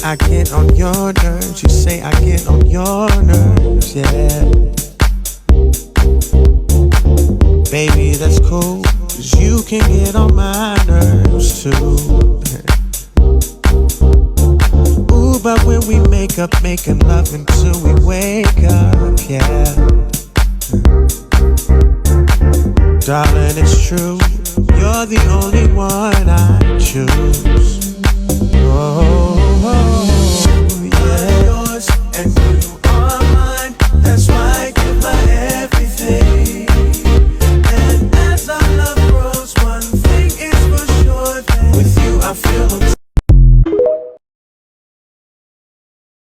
I get on your nerves. You say I get on your nerves, yeah. Baby, that's cool, 'cause you can get on my nerves too. Ooh, but when we make up, making love until we wake up, yeah. Darling, it's true, you're the only one I choose.